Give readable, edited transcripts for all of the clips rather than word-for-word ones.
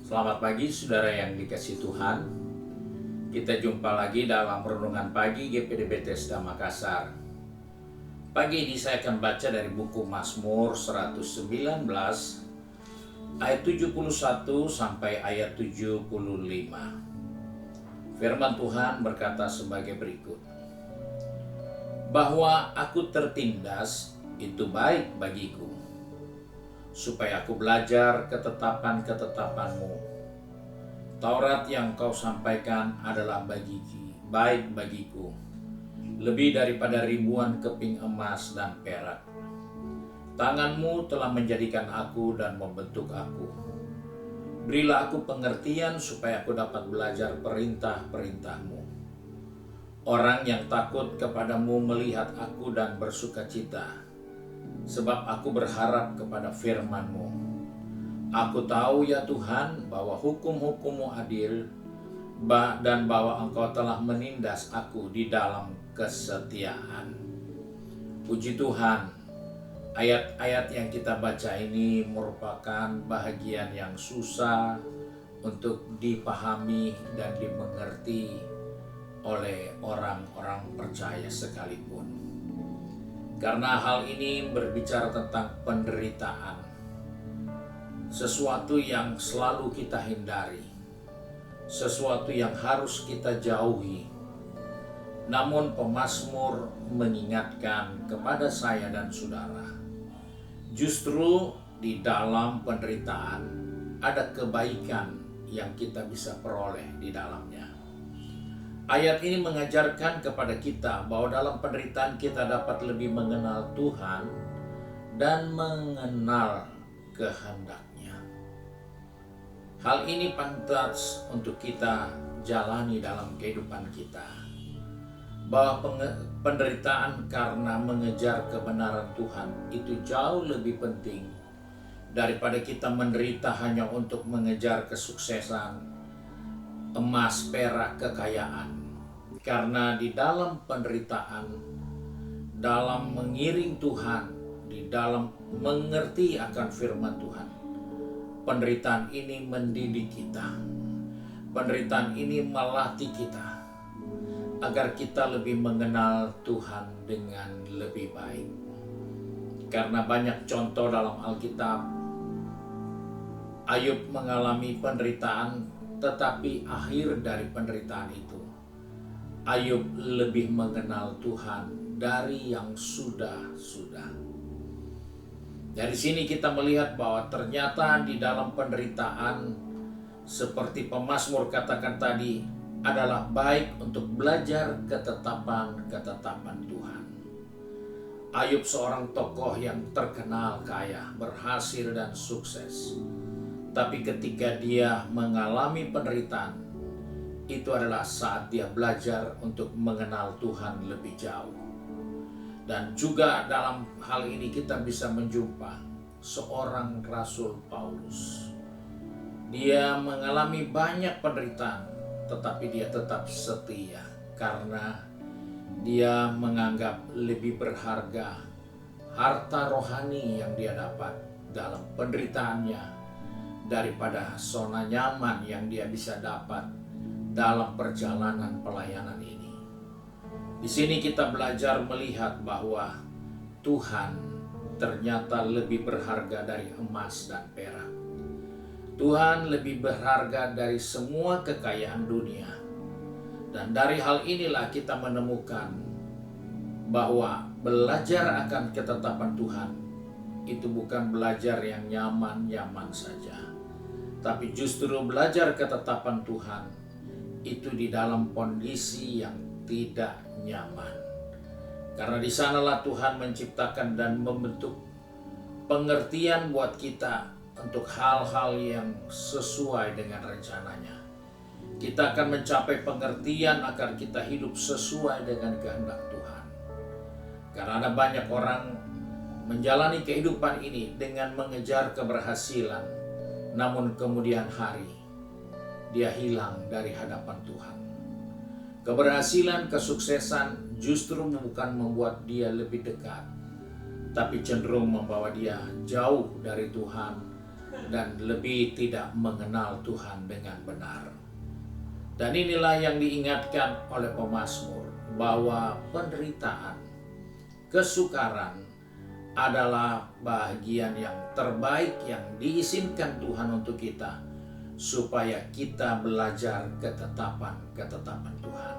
Selamat pagi saudara yang dikasihi Tuhan. Kita jumpa lagi dalam renungan pagi GPD Bethesda Makassar. Pagi ini saya akan baca dari buku Mazmur 119 ayat 71 sampai ayat 75. Firman Tuhan berkata sebagai berikut. Bahwa aku tertindas itu baik bagiku, supaya aku belajar ketetapan-ketetapan-Mu. Taurat yang Kau sampaikan adalah baik bagiku, lebih daripada ribuan keping emas dan perak. Tangan-Mu telah menjadikan aku dan membentuk aku. Berilah aku pengertian supaya aku dapat belajar perintah-perintah-Mu. Orang yang takut kepadamu melihat aku dan bersukacita, sebab aku berharap kepada firman-Mu. Aku tahu ya Tuhan bahwa hukum-hukum-Mu adil dan bahwa Engkau telah menindas aku di dalam kesetiaan. Puji Tuhan, ayat-ayat yang kita baca ini merupakan bahagian yang susah untuk dipahami dan dimengerti oleh orang-orang percaya sekalipun. Karena hal ini berbicara tentang penderitaan, sesuatu yang selalu kita hindari, sesuatu yang harus kita jauhi. Namun pemazmur mengingatkan kepada saya dan saudara, justru di dalam penderitaan ada kebaikan yang kita bisa peroleh di dalamnya. Ayat ini mengajarkan kepada kita bahwa dalam penderitaan kita dapat lebih mengenal Tuhan dan mengenal kehendak-Nya. Hal ini pantas untuk kita jalani dalam kehidupan kita. Bahwa penderitaan karena mengejar kebenaran Tuhan itu jauh lebih penting daripada kita menderita hanya untuk mengejar kesuksesan, emas, perak, kekayaan. Karena di dalam penderitaan, dalam mengiring Tuhan, di dalam mengerti akan firman Tuhan, penderitaan ini mendidik kita. Penderitaan ini melatih kita agar kita lebih mengenal Tuhan dengan lebih baik. Karena banyak contoh dalam Alkitab, Ayub mengalami penderitaan, tetapi akhir dari penderitaan itu, Ayub lebih mengenal Tuhan dari yang sudah-sudah. Dari sini kita melihat bahwa ternyata di dalam penderitaan, seperti pemazmur katakan tadi, adalah baik untuk belajar ketetapan-ketetapan Tuhan. Ayub seorang tokoh yang terkenal kaya, berhasil dan sukses. Tapi ketika dia mengalami penderitaan, itu adalah saat dia belajar untuk mengenal Tuhan lebih jauh. Dan juga dalam hal ini kita bisa menjumpa seorang Rasul Paulus. Dia mengalami banyak penderitaan, tetapi dia tetap setia karena dia menganggap lebih berharga harta rohani yang dia dapat dalam penderitaannya daripada zona nyaman yang dia bisa dapat dalam perjalanan pelayanan ini. Di sini kita belajar melihat bahwa Tuhan ternyata lebih berharga dari emas dan perak. Tuhan lebih berharga dari semua kekayaan dunia. Dan dari hal inilah kita menemukan bahwa belajar akan ketetapan Tuhan itu bukan belajar yang nyaman-nyaman saja, tapi justru belajar ketetapan Tuhan itu di dalam kondisi yang tidak nyaman. Karena di sanalah Tuhan menciptakan dan membentuk pengertian buat kita untuk hal-hal yang sesuai dengan rencananya. Kita akan mencapai pengertian agar kita hidup sesuai dengan kehendak Tuhan. Karena ada banyak orang menjalani kehidupan ini dengan mengejar keberhasilan, namun kemudian hari dia hilang dari hadapan Tuhan. Keberhasilan, kesuksesan justru bukan membuat dia lebih dekat, tapi cenderung membawa dia jauh dari Tuhan dan lebih tidak mengenal Tuhan dengan benar. Dan inilah yang diingatkan oleh pemazmur, bahwa penderitaan, kesukaran adalah bagian yang terbaik yang diizinkan Tuhan untuk kita, supaya kita belajar ketetapan Tuhan.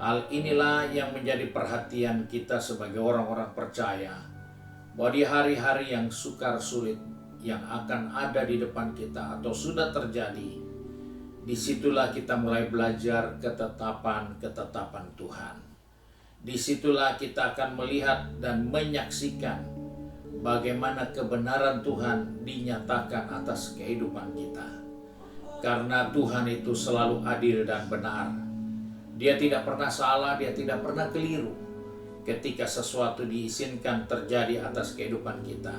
Hal inilah yang menjadi perhatian kita sebagai orang-orang percaya, bahwa di hari-hari yang sukar sulit yang akan ada di depan kita atau sudah terjadi, disitulah kita mulai belajar ketetapan Tuhan. Disitulah kita akan melihat dan menyaksikan bagaimana kebenaran Tuhan dinyatakan atas kehidupan kita. Karena Tuhan itu selalu adil dan benar. Dia tidak pernah salah, dia tidak pernah keliru. Ketika sesuatu diizinkan terjadi atas kehidupan kita,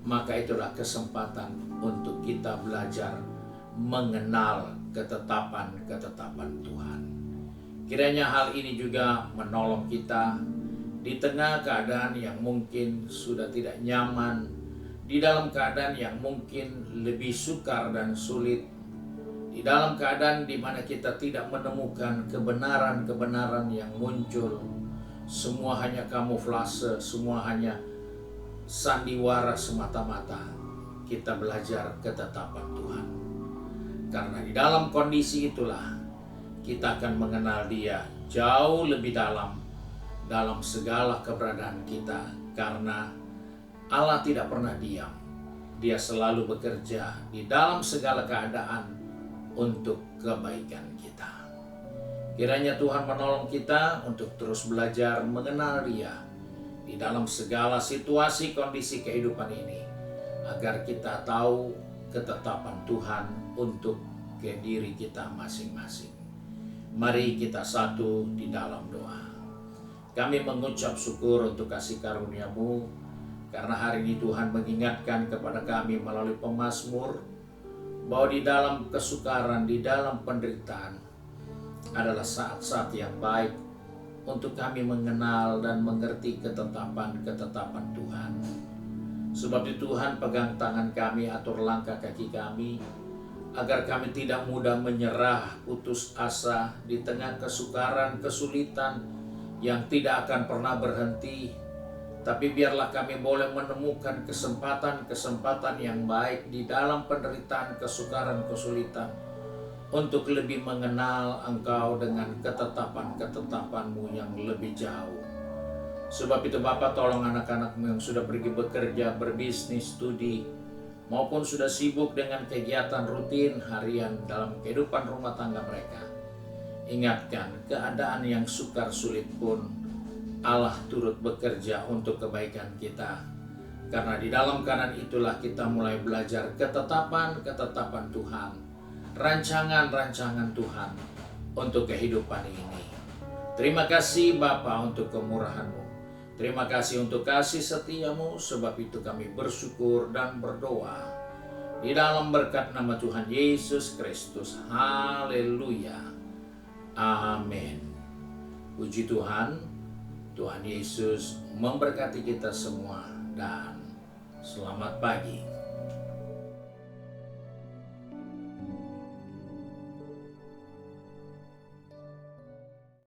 maka itulah kesempatan untuk kita belajar mengenal ketetapan Tuhan. Kiranya hal ini juga menolong kita di tengah keadaan yang mungkin sudah tidak nyaman, di dalam keadaan yang mungkin lebih sukar dan sulit, di dalam keadaan di mana kita tidak menemukan kebenaran yang muncul. Semua hanya kamuflase, semua hanya sandiwara semata-mata. Kita belajar ketetapan Tuhan. Karena di dalam kondisi itulah kita akan mengenal Dia jauh lebih dalam segala keberadaan kita. Karena Allah tidak pernah diam. Dia selalu bekerja di dalam segala keadaan untuk kebaikan kita. Kiranya Tuhan menolong kita untuk terus belajar mengenal Dia di dalam segala situasi kondisi kehidupan ini, agar kita tahu ketetapan Tuhan untuk ke diri kita masing-masing. Mari kita satu di dalam doa. Kami mengucap syukur untuk kasih karunia-Mu, karena hari ini Tuhan mengingatkan kepada kami melalui pemazmur, bahwa di dalam kesukaran, di dalam penderitaan adalah saat-saat yang baik untuk kami mengenal dan mengerti ketetapan Tuhan. Sebab itu Tuhan pegang tangan kami, atur langkah kaki kami, agar kami tidak mudah menyerah, putus asa di tengah kesukaran, kesulitan yang tidak akan pernah berhenti. Tapi biarlah kami boleh menemukan kesempatan yang baik di dalam penderitaan, kesukaran, kesulitan, untuk lebih mengenal Engkau dengan ketetapan-ketetapan-Mu yang lebih jauh. Sebab itu Bapa, tolong anak-anak-Mu yang sudah pergi bekerja, berbisnis, studi, maupun sudah sibuk dengan kegiatan rutin harian dalam kehidupan rumah tangga mereka. Ingatkan, keadaan yang sukar sulit pun Allah turut bekerja untuk kebaikan kita. Karena di dalam keadaan itulah kita mulai belajar ketetapan Tuhan, rancangan Tuhan untuk kehidupan ini. Terima kasih Bapa untuk kemurahan-Mu. Terima kasih untuk kasih setia-Mu, sebab itu kami bersyukur dan berdoa di dalam berkat nama Tuhan Yesus Kristus. Haleluya. Amin. Puji Tuhan. Tuhan Yesus memberkati kita semua dan selamat pagi.